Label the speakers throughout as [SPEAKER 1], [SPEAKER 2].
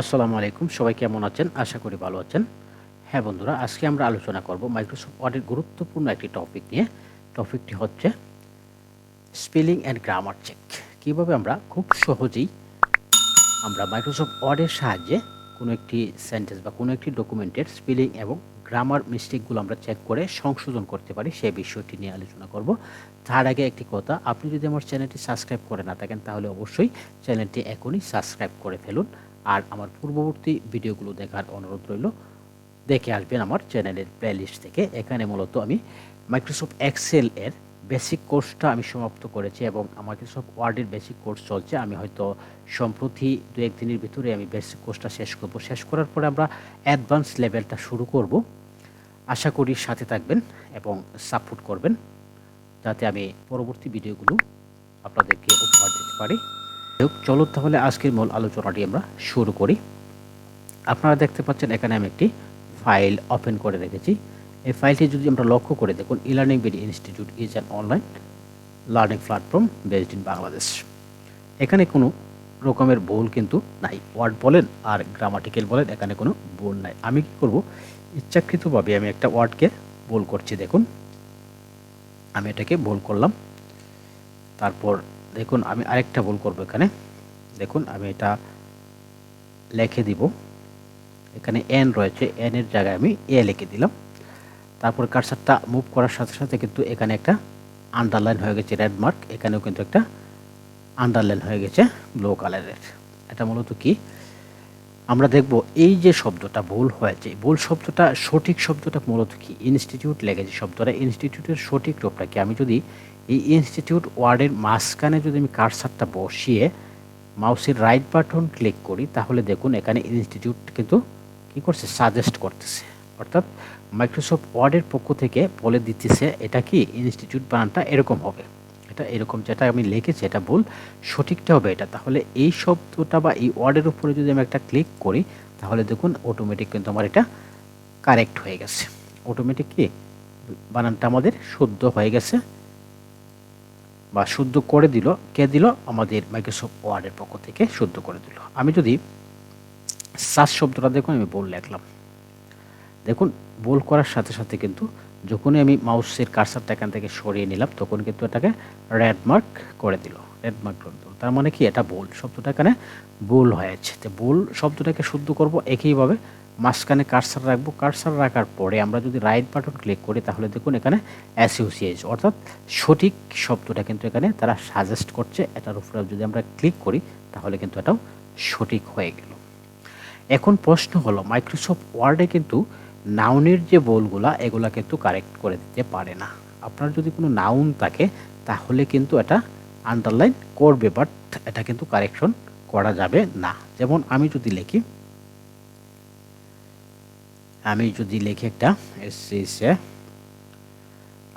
[SPEAKER 1] আসসালামু আলাইকুম, সবাই কেমন আছেন? আশা করি ভালো আছেন। হ্যাঁ বন্ধুরা, আজকে আমরা আলোচনা করব মাইক্রোসফট ওয়ার্ডের গুরুত্বপূর্ণ একটি টপিক নিয়ে। টপিকটি হচ্ছে স্পেলিং অ্যান্ড গ্রামার চেক। কীভাবে আমরা খুব সহজেই আমরা মাইক্রোসফট ওয়ার্ডের সাহায্যে কোনো একটি সেন্টেন্স বা কোনো একটি ডকুমেন্টের স্পেলিং এবং গ্রামার মিস্টেকগুলো আমরা চেক করে সংশোধন করতে পারি, সেই বিষয়টি নিয়ে আলোচনা করব। তার আগে একটি কথা, আপনি যদি আমার চ্যানেলটি সাবস্ক্রাইব করে না থাকেন তাহলে অবশ্যই চ্যানেলটি এখনই সাবস্ক্রাইব করে ফেলুন। আর আমার পূর্ববর্তী ভিডিওগুলো দেখার অনুরোধ রইল, দেখে আসবেন আমার চ্যানেলের প্লেলিস্ট থেকে। এখানে মূলত আমি মাইক্রোসফট এক্সেল এর বেসিক কোর্সটা আমি সমাপ্ত করেছি এবং মাইক্রোসফট ওয়ার্ডের বেসিক কোর্স চলছে। আমি হয়তো সম্প্রতি 2-1 দিনের ভিতরে আমি বেসিক কোর্সটা শেষ করব। শেষ করার পরে আমরা অ্যাডভান্স লেভেলটা শুরু করব। আশা করি সাথে থাকবেন এবং সাপোর্ট করবেন, যাতে আমি পরবর্তী ভিডিওগুলো আপনাদেরকে উপহার দিতে পারি। চলো তাহলে আজকের মূল আলোচনাটি আমরা শুরু করি। আপনারা দেখতে পাচ্ছেন এখানে আমি একটি ফাইল ওপেন করে রেখেছি। এই ফাইলটি যদি আমরা লক্ষ্য করে দেখুন, learningbd-institute is an online learning platform based in Bangladesh. এখানে কোনো রকমের ভুল কিন্তু নাই। ওয়ার্ড বলেন আর গ্রামাটিক্যাল বলেন, এখানে কোনো ভুল নাই। আমি কি করব, ইচ্ছাকৃতভাবে আমি একটা ওয়ার্ডকে ভুল করছি। দেখুন, আমি এটাকে ভুল করলাম। তারপর দেখুন আমি আরেকটা ভুল করব। এখানে দেখুন আমি এটা লিখে দিব। এখানে এন রয়েছে, এন এর জায়গায় আমি এ লিখে দিলাম। তারপর কার্সারটা মুভ করার সাথে সাথে কিন্তু এখানে একটা আন্ডারলাইন হয়ে গেছে, রেড মার্ক। এখানেও কিন্তু একটা আন্ডারলাইন হয়ে গেছে ব্লু কালারের। এটা মূলত কি, আমরা দেখব এই যে শব্দটা ভুল হয়েছে, ভুল শব্দটা সঠিক শব্দটা মূলত কি, ইনস্টিটিউট লেগেছে শব্দটা। ইনস্টিটিউটের সঠিক রূপটা কি, আমি যদি এই ইনস্টিটিউট ওয়ার্ডের মাঝখানে যদি আমি কার্সারটা বসিয়ে মাউসের রাইট বাটন ক্লিক করি, তাহলে দেখুন এখানে ইনস্টিটিউট কিন্তু কী করছে, সাজেস্ট করতেছে। অর্থাৎ মাইক্রোসফট ওয়ার্ডের পক্ষ থেকে বলে দিতেছে এটা কি, ইনস্টিটিউট বানানটা এরকম হবে, এটা এরকম যেটা আমি লিখেছি এটা ভুল, সঠিকটা হবে এটা। তাহলে এই শব্দটা বা এই ওয়ার্ডের উপরে যদি আমি একটা ক্লিক করি, তাহলে দেখুন অটোমেটিক কিন্তু আমার এটা কারেক্ট হয়ে গেছে। অটোমেটিক কি বানানটা আমাদের শুদ্ধ হয়ে গেছে বা শুদ্ধ করে দিল। কে দিল? আমাদের মাইক্রোসফট ওয়ার্ডের পক্ষ থেকে শুদ্ধ করে দিল। আমি যদি সার্চ শব্দটা দেখুন আমি ভুল লিখলাম। দেখুন ভুল করার সাথে সাথে কিন্তু যখনই আমি মাউসের কার্সারটা এখান থেকে সরিয়ে নিলাম, তখন কিন্তু এটাকে রেড মার্ক করে দিল, রেড মার্ক করে দিল। তার মানে কি, এটা ভুল শব্দটা এখানে ভুল হয়েছে। তো ভুল শব্দটাকে শুদ্ধ করব একইভাবে, মাঝখানে কার্সার রাখবো। কার্সার রাখার পরে আমরা যদি রাইট বাটন ক্লিক করি, তাহলে দেখুন এখানে অ্যাসোসিয়েট, অর্থাৎ সঠিক শব্দটা কিন্তু এখানে তারা সাজেস্ট করছে। এটার উপরে যদি আমরা ক্লিক করি, তাহলে কিন্তু এটাও সঠিক হয়ে গেল। এখন প্রশ্ন হলো, মাইক্রোসফট ওয়ার্ডে কিন্তু নাউনের যে ভুলগুলা এগুলা কিন্তু কারেক্ট করে দিতে পারে না। আপনার যদি কোনো নাউন থাকে তাহলে কিন্তু এটা আন্ডারলাইন করবে, বাট এটা কিন্তু কারেকশন করা যাবে না। যেমন আমি যদি লিখি একটা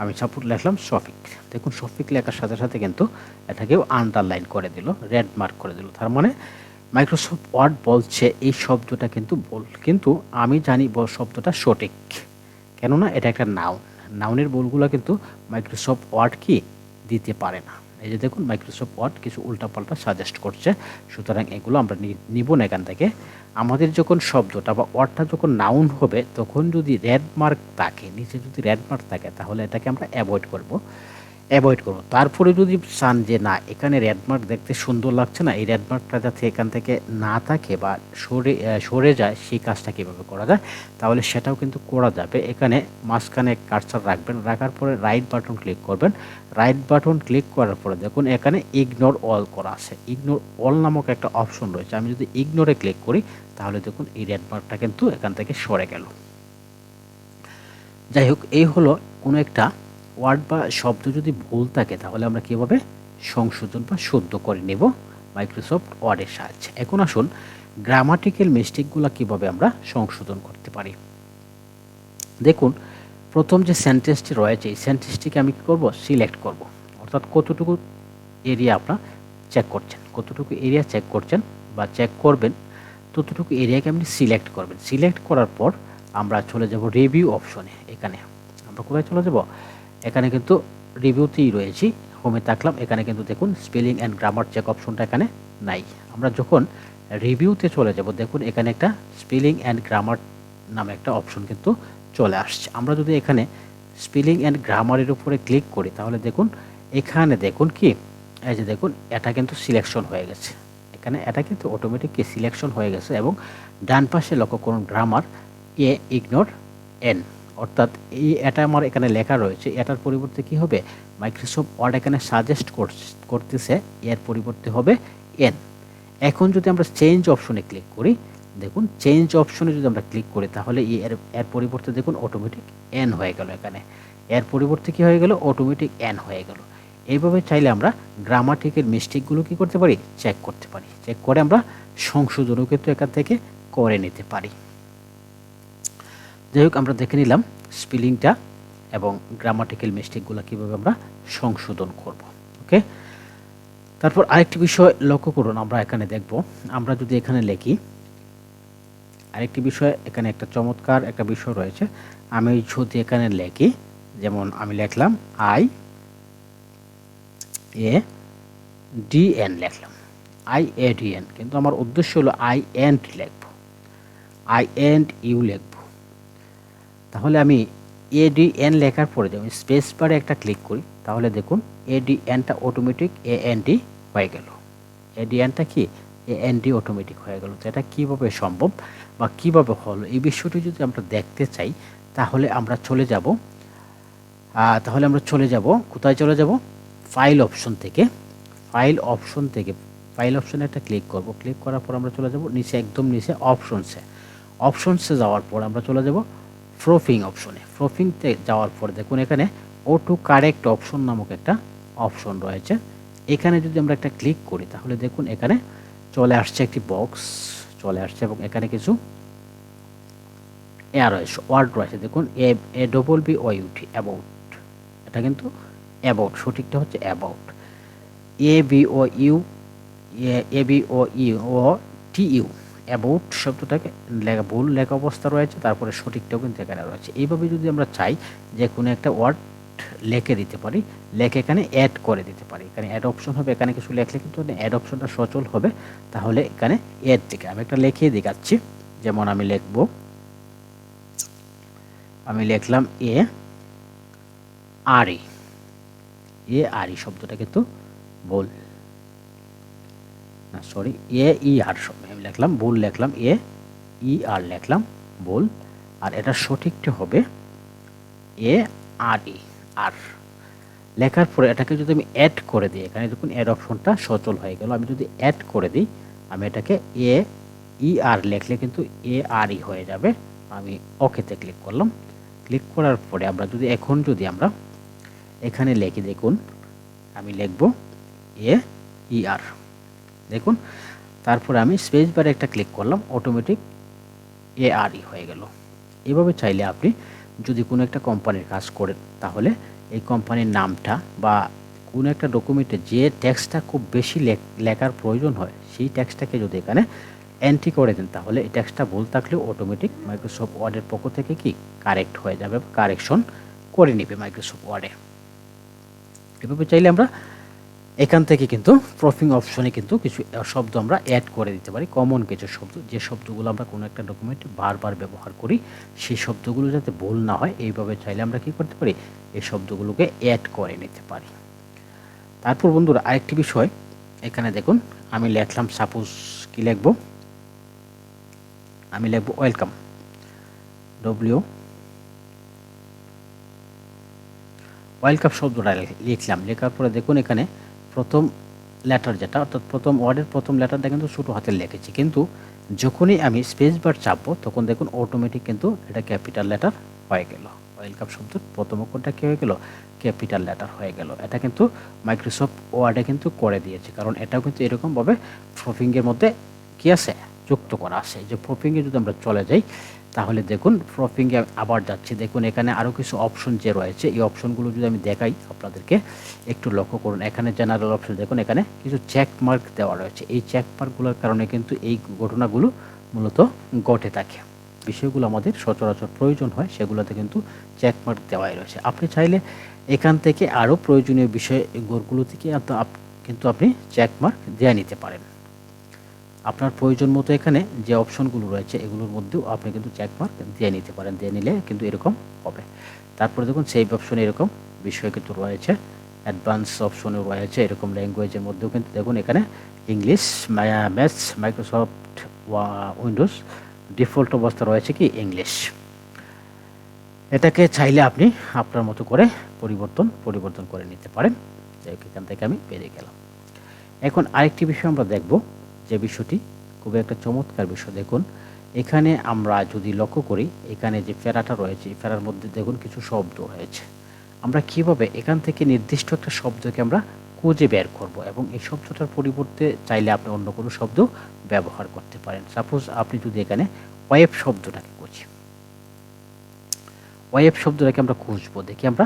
[SPEAKER 1] আমি সাপোর্ট লিখলাম শফিক। দেখুন শফিক লেখার সাথে সাথে কিন্তু এটাকেও আন্ডারলাইন করে দিল, রেড মার্ক করে দিল। তার মানে মাইক্রোসফট ওয়ার্ড বলছে এই শব্দটা কিন্তু ভুল, কিন্তু আমি জানি শব্দটা সঠিক, কেননা এটা একটা নাউন। নাউনের ভুলগুলো কিন্তু মাইক্রোসফট ওয়ার্ড কি দিতে পারে না। এই যে দেখুন মাইক্রোসফট ওয়ার্ড কিছু উল্টাপাল্টা সাজেস্ট করছে, সুতরাং এগুলো আমরা নিব না এখান থেকে। আমাদের যখন শব্দটা বা ওয়ার্ডটা যখন নাউন হবে, তখন যদি রেড মার্ক থাকে, নিচে যদি রেড মার্ক থাকে, তাহলে এটাকে আমরা অ্যাভয়েড করব। তারপরে যদি চান যে না, এখানে রেড মার্ক দেখতে সুন্দর লাগছে না, এই রেড মার্কটা যাতে এখান থেকে না থাকে বা সরে যায়, সেই কাজটা কীভাবে করা যায়, তাহলে সেটাও কিন্তু করা যাবে। এখানে মাঝখানে কার্সার রাখবেন, রাখার পরে রাইট বাটন ক্লিক করবেন। রাইট বাটন ক্লিক করার পরে দেখুন এখানে ইগনোর অল করা আছে, ইগনোর অল নামক একটা অপশন রয়েছে। আমি যদি ইগনোরে ক্লিক করি, তাহলে দেখুন এই রেড মার্কটা কিন্তু এখান থেকে সরে গেল। যাই হোক, এই হলো কোনো একটা ওয়ার্ড বা শব্দ যদি ভুল থাকে, তাহলে আমরা কীভাবে সংশোধন বা শুদ্ধ করে নেব মাইক্রোসফট ওয়ার্ডের সাহায্যে। এখন আসুন গ্রামাটিক্যাল মিস্টেকগুলো কীভাবে আমরা সংশোধন করতে পারি। দেখুন প্রথম যে সেন্টেন্সটি রয়েছে, এই সেন্টেন্সটিকে আমি কী করব, সিলেক্ট করব। অর্থাৎ কতটুকু এরিয়া আপনার চেক করছেন, কতটুকু এরিয়া চেক করছেন বা চেক করবেন, ততটুকু এরিয়াকে আপনি সিলেক্ট করবেন। সিলেক্ট করার পর আমরা চলে যাব রিভিউ অপশনে। এখানে আমরা কোথায় চলে যাব, এখানে কিন্তু রিভিউতেই রয়েছি, হোমে থাকলাম। এখানে কিন্তু দেখুন স্পেলিং অ্যান্ড গ্রামার চেক অপশনটা এখানে নাই। আমরা যখন রিভিউতে চলে যাব, দেখুন এখানে একটা স্পেলিং অ্যান্ড গ্রামার নামে একটা অপশন কিন্তু চলে আসছে। আমরা যদি এখানে স্পেলিং অ্যান্ড গ্রামারের উপরে ক্লিক করি তাহলে দেখুন এখানে দেখুন কি এই যে দেখুন এটা কিন্তু সিলেকশন হয়ে গেছে, এখানে এটা কিন্তু অটোমেটিক সিলেকশন হয়ে গেছে এবং ডান পাশে লক্ষ্য করুন গ্রামার এ ইগনোর এন, অর্থাৎ এটা আমার এখানে লেখা রয়েছে, এটার পরিবর্তে কি হবে মাইক্রোসফট ওয়ার্ড এখানে সাজেস্ট করতেছে এর পরিবর্তে হবে এন। এখন যদি আমরা চেঞ্জ অপশনে ক্লিক করি, দেখুন চেঞ্জ অপশনে যদি আমরা ক্লিক করি তাহলে এর পরিবর্তে দেখুন অটোমেটিক এন হয়ে গেল, এখানে এর পরিবর্তে কি হয়ে গেল অটোমেটিক এন হয়ে গেল। এইভাবে চাইলে আমরা গ্রামাটিকের মিস্টেকগুলো কি করতে পারি চেক করতে পারি, চেক করে আমরা সংশোধনও কিন্তু এখান থেকে করে নিতে পারি। যাই হোক আমরা দেখে নিলাম স্পেলিংটা এবং গ্রামাটিক্যাল মিস্টেকগুলো কীভাবে আমরা সংশোধন করব। ওকে, তারপর আরেকটি বিষয় লক্ষ্য করুন, আমরা এখানে দেখব, আমরা যদি এখানে লিখি আরেকটি বিষয়, এখানে একটা চমৎকার একটা বিষয় রয়েছে, আমি যদি এখানে লিখি যেমন আমি লিখলাম আই এ ডি এন লিখলাম, আই এ ডি এন, কিন্তু আমার উদ্দেশ্য হলো আই এন্ড লিখব, আই এন্ড ইউ লিখব। তাহলে আমি এডিএন লেখার পরে যদি স্পেস বারে একটা ক্লিক করি তাহলে দেখুন এডিএনটা অটোমেটিক এএনডি হয়ে গেল, এডিএনটা কি এএনডি অটোমেটিক হয়ে গেল। তো এটা কীভাবে সম্ভব বা কীভাবে হলো এই বিষয়টি যদি আমরা দেখতে চাই তাহলে আমরা চলে যাব কোথায় চলে যাব, ফাইল অপশন থেকে, ফাইল অপশনে একটা ক্লিক করব, ক্লিক করার পর আমরা চলে যাব নিচে, একদম নিচে অপশনসে যাওয়ার পর আমরা চলে যাব প্রুফিং অপশনে, প্রুফিংতে যাওয়ার পর দেখুন এখানে অটো কারেক্ট অপশন নামক একটা অপশন রয়েছে, এখানে যদি আমরা একটা ক্লিক করি তাহলে দেখুন এখানে চলে আসছে একটি বক্স চলে আসছে এবং এখানে কিছু ওয়ার্ড রয়েছে, দেখুন A double B O U T about, এটা কিন্তু অ্যাবাউট, সঠিকটা হচ্ছে about, A B O U T U, about শব্দটাকে ভুল লেখা অবস্থা রয়েছে, তারপরে সঠিকটাও কিন্তু এখানে রয়েছে। এইভাবে যদি আমরা চাই যে কোনো একটা ওয়ার্ড লিখে দিতে পারি, লেখে এখানে অ্যাড করে দিতে পারি, এখানে অ্যাড অপশন হবে, এখানে কিছু লেখলে কিন্তু অ্যাড অপশনটা সচল হবে, তাহলে এখানে অ্যাড থেকে আমি একটা লিখিয়ে দেখাচ্ছি, যেমন আমি লিখলাম এ আর ই শব্দটা কিন্তু ভুল, না সরি এ ই আর আমি লিখলাম ভুল, লিখলাম এ ই আর লিখলাম ভুল, আর এটা সঠিকটা হবে এ আর ই আর। লেখার পরে এটাকে যদি আমি অ্যাড করে দিই, এখানে দেখুন অ্যাড অপশনটা সচল হয়ে গেল, আমি যদি অ্যাড করে দিই, আমি এটাকে এ ই আর লিখলে কিন্তু এ আর ই হয়ে যাবে। আমি ওকেতে ক্লিক করলাম, ক্লিক করার পরে আমরা যদি আমরা এখানে লিখি, দেখুন আমি লিখব এ ই আর, দেখুন তারপরে আমি স্পেস বারে একটা ক্লিক করলাম, অটোমেটিক এ আর ই হয়ে গেল। এভাবে চাইলে আপনি যদি কোনো একটা কোম্পানির কাজ করেন তাহলে এই কোম্পানির নামটা বা কোনো একটা ডকুমেন্টে যে টেক্সটটা খুব বেশি লেখার প্রয়োজন হয় সেই টেক্সটটাকে যদি এখানে এন্ট্রি করে দেন তাহলে এই টেক্সটটা ভুল থাকলেও অটোমেটিক মাইক্রোসফট ওয়ার্ডের পক্ষ থেকে কি কারেক্ট হয়ে যাবে, কারেকশন করে নেবে মাইক্রোসফট ওয়ার্ডে। এভাবে চাইলে আমরা এখান থেকে কিন্তু প্রুফিং অপশনে কিন্তু কিছু শব্দ আমরা অ্যাড করে দিতে পারি, কমন কিছু শব্দ, যে শব্দগুলো আমরা কোনো একটা ডকুমেন্টে বারবার ব্যবহার করি সেই শব্দগুলো যাতে ভুল না হয়, এইভাবে চাইলে আমরা কি করতে পারি এই শব্দগুলোকে অ্যাড করে নিতে পারি। তারপর বন্ধুরা আরেকটি বিষয়, এখানে দেখুন আমি লিখলাম, সাপোজ কি লিখব, আমি লিখব ওয়েলকাম, ওয়েলকাম শব্দটা লিখলাম, লেখার পরে দেখুন এখানে প্রথম লেটার যেটা, অর্থাৎ প্রথম ওয়ার্ডের প্রথম লেটারটা কিন্তু ছোটো হাতে লিখেছি, কিন্তু যখনই আমি স্পেস বার চাপবো তখন দেখুন অটোমেটিক কিন্তু এটা ক্যাপিটাল লেটার হয়ে গেল, ওয়েলকাম শব্দের প্রথম অক্ষরটা কী হয়ে গেল ক্যাপিটাল লেটার হয়ে গেল। এটা কিন্তু মাইক্রোসফট ওয়ার্ডে কিন্তু করে দিয়েছে, কারণ এটাও কিন্তু এরকমভাবে প্রুফিংয়ের মধ্যে কী আছে যুক্ত করা আছে। যে প্রুফিংয়ে যদি আমরা চলে যাই তাহলে দেখুন প্রুফিংয়ে আবার যাচ্ছি, দেখুন এখানে আরও কিছু অপশন যে রয়েছে এই অপশনগুলো যদি আমি দেখাই আপনাদেরকে একটু লক্ষ্য করুন, এখানে জেনারেল অপশন দেখুন এখানে কিছু চেক মার্ক দেওয়া রয়েছে, এই চেক মার্কগুলোর কারণে কিন্তু এই ঘটনাগুলো মূলত ঘটে থাকে, বিষয়গুলো আমাদের সচরাচর প্রয়োজন হয় সেগুলোতে কিন্তু চেক মার্ক দেওয়াই রয়েছে। আপনি চাইলে এখান থেকে আরও প্রয়োজনীয় বিষয়গুলো থেকে কিন্তু আপনি চেক মার্ক দিয়ে নিতে পারেন। আপনার প্রয়োজন মতো এখানে যে অপশনগুলো রয়েছে এগুলোর মধ্যেও আপনি কিন্তু চেক মার্ক দিয়ে নিতে পারেন, দিয়ে নিলে কিন্তু এরকম হবে। তারপরে দেখুন সেভ অপশনে এরকম বিষয় কিন্তু রয়েছে, অ্যাডভান্স অপশনে রয়েছে এরকম ল্যাঙ্গুয়েজের মধ্যেও কিন্তু দেখুন এখানে English, maths, Microsoft Windows default অবস্থা রয়েছে কি ইংলিশ। এটাকে চাইলে আপনি আপনার মতো করে পরিবর্তন করে নিতে পারেন। এখান থেকে আমি বেরিয়ে গেলাম। এখন আরেকটি বিষয় আমরা দেখব, যে বিষয়টি খুবই একটা চমৎকার বিষয়। দেখুন এখানে আমরা যদি লক্ষ্য করি, এখানে যে ফেরাটা রয়েছে এই ফেরার মধ্যে দেখুন কিছু শব্দ রয়েছে। আমরা কিভাবে এখান থেকে নির্দিষ্ট একটা শব্দকে আমরা খুঁজে বের করব এবং এই শব্দটার পরিবর্তে চাইলে আপনি অন্য কোনো শব্দ ব্যবহার করতে পারেন। সাপোজ আপনি যদি এখানে ওয়েব শব্দটাকে খুঁজি, ওয়েব শব্দটাকে আমরা খুঁজবো, দেখি আমরা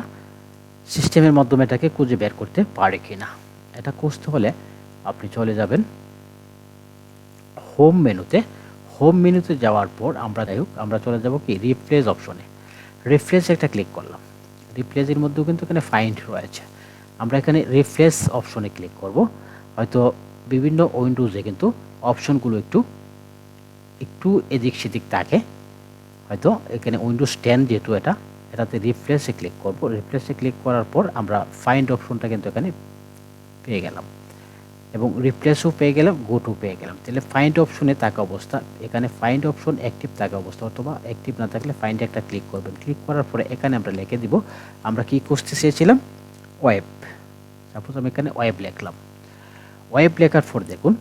[SPEAKER 1] সিস্টেমের মাধ্যমে এটাকে খুঁজে বের করতে পারি কিনা। এটা খুঁজতে হলে আপনি চলে যাবেন হোম মেনুতে। হোম মেনুতে যাওয়ার পর আমরা চলে যাব কি রিপ্লেস অপশনে। রিপ্লেস একটা ক্লিক করলাম। রিপ্লেসের মধ্যেও কিন্তু এখানে ফাইন্ড রয়েছে। আমরা এখানে রিপ্লেস অপশনে ক্লিক করব। হয়তো বিভিন্ন উইন্ডোজে কিন্তু অপশনগুলো একটু এদিক সেদিক থাকে। হয়তো এখানে উইন্ডোজ 10 যেহেতু এটাতে রিপ্লেসে ক্লিক করব। রিপ্লেসে ক্লিক করার পর আমরা ফাইন্ড অপশনটা কিন্তু এখানে পেয়ে গেলাম এবং রিপ্লেসও পেয়ে গেলাম, গোটও পেয়ে গেলাম। তাহলে ফাইন্ড অপশনে থাকা অবস্থা, এখানে ফাইন্ড অপশন অ্যাক্টিভ থাকা অবস্থা অথবা অ্যাক্টিভ না থাকলে ফাইন্ডে একটা ক্লিক করবেন। ক্লিক করার পরে এখানে আমরা লিখে দিব আমরা কি খুঁজতে চেয়েছিলাম, ওয়েব। সাপোজ আমি এখানে ওয়েব লিখলাম। ওয়েব লেখার পর দেখুন,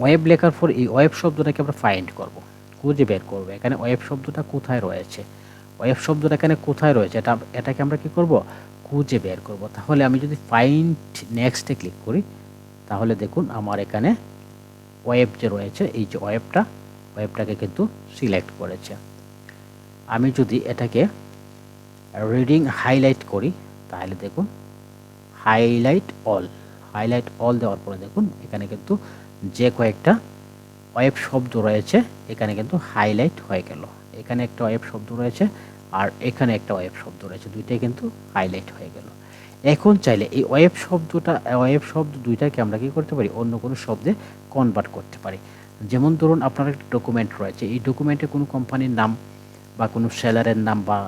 [SPEAKER 1] ওয়েব লেখার পর এই ওয়েব শব্দটাকে আমরা ফাইন্ড করব, খুঁজে বের করব এখানে ওয়েব শব্দটা কোথায় রয়েছে। ওয়েব শব্দটা এখানে কোথায় রয়েছে এটাকে আমরা কি করব, খুঁজে বের করব। তাহলে আমি যদি ফাইন্ড নেক্সটে ক্লিক করি তাহলে দেখুন আমার এখানে ওয়েব যে রয়েছে এই যে ওয়েবটাকে কিন্তু সিলেক্ট করেছে। আমি যদি এটাকে রিডিং হাইলাইট করি তাহলে দেখুন হাইলাইট অল দেওয়ার পরে দেখুন এখানে কিন্তু যে কয়েকটা ওয়েব শব্দ রয়েছে এখানে কিন্তু হাইলাইট হয়ে গেল। এখানে একটা ওয়েব শব্দ রয়েছে আর এখানে একটা ওয়েব শব্দ রয়েছে, দুইটাই কিন্তু হাইলাইট হয়ে গেল। এখন চাইলে এই ওয়েব শব্দ দুইটাকে আমরা কি করতে পারি, অন্য কোনো শব্দে কনভার্ট করতে পারি। যেমন ধরুন আপনার একটা ডকুমেন্ট রয়েছে, এই ডকুমেন্টে কোনো কোম্পানির নাম বা কোনো সেলারের নাম বা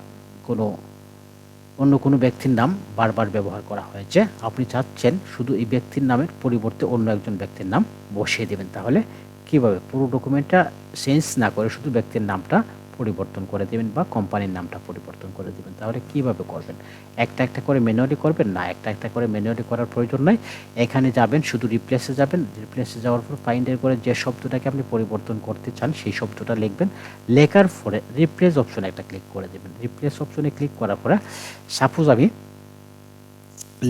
[SPEAKER 1] অন্য কোনো ব্যক্তির নাম বারবার ব্যবহার করা হয়েছে। আপনি চাচ্ছেন শুধু এই ব্যক্তির নামের পরিবর্তে অন্য একজন ব্যক্তির নাম বসিয়ে দেবেন। তাহলে কিভাবে, পুরো ডকুমেন্টটা চেঞ্জ না করে শুধু ব্যক্তির নামটা পরিবর্তন করে দেবেন বা কোম্পানির নামটা পরিবর্তন করে দেবেন। তাহলে কিভাবে করবেন, একটা করে ম্যানুয়ালি করবেন না, একটা করে ম্যানুয়ালি করার প্রয়োজন নাই। এখানে যাবেন, শুধু রিপ্লেসে যাবেন। রিপ্লেসে যাওয়ার পর ফাইন্ডের করে যে শব্দটাকে আপনি পরিবর্তন করতে চান সেই শব্দটা লিখবেন। লেখার পরে রিপ্লেস অপশনে একটা ক্লিক করে দেবেন। রিপ্লেস অপশনে ক্লিক করার পরে সাপোজ আমি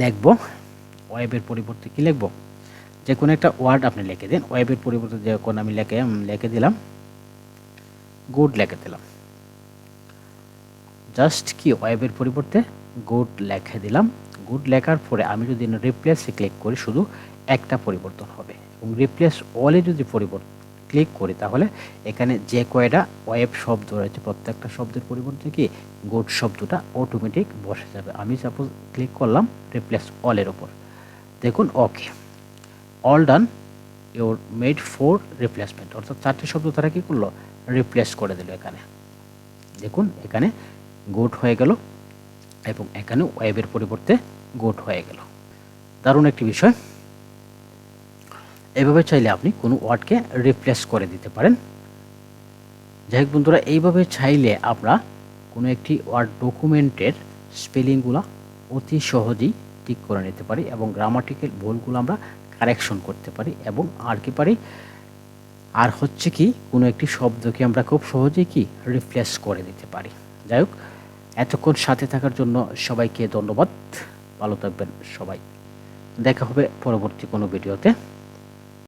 [SPEAKER 1] লিখব ওয়েবের পরিবর্তে কি লিখব, যে কোনো একটা ওয়ার্ড আপনি লিখে দিন। ওয়েবের পরিবর্তে যে কোনো আমি লিখে দিলাম গুড, লিখে দিলাম। জাস্ট কি ওয়েবের পরিবর্তে গুড লিখে দিলাম। গুড লেখার পরে আমি যদি রিপ্লেসে ক্লিক করি শুধু একটা পরিবর্তন হবে এবং রিপ্লেস অলে যদি ক্লিক করি তাহলে এখানে যে কয়টা ওয়েব শব্দ রয়েছে প্রত্যেকটা শব্দের পরিবর্তে কি গুড শব্দটা অটোমেটিক বসে যাবে। আমি সাপোজ ক্লিক করলাম রিপ্লেস অলের ওপর, দেখুন okay all done your made for replacement, অর্থাৎ 4টি শব্দ তারা কি করলো, রিপ্লেস করে দিল। এখানে দেখুন এখানে গুড হয়ে গেল এবং এখানে ওয়েবের পরিবর্তে গুড হয়ে গেল। দারুণ একটি বিষয়। এইভাবে চাইলে আপনি কোনো ওয়ার্ডকে রিপ্লেস করে দিতে পারেন। যাই হোক বন্ধুরা, এইভাবে চাইলে আমরা কোনো একটি ওয়ার্ড ডকুমেন্টের স্পেলিংগুলো অতি সহজেই ঠিক করে নিতে পারি এবং গ্রামাটিক্যাল ভুলগুলো আমরা কারেকশন করতে পারি এবং আর কি পারি, আর হচ্ছে কি কোনো একটি শব্দকে আমরা খুব সহজেই কি রিপ্লেস করে দিতে পারি। যাই হোক, এতক্ষণ সাথে থাকার জন্য সবাইকে ধন্যবাদ। ভালো থাকবেন সবাই, দেখা হবে পরবর্তী কোনো ভিডিওতে।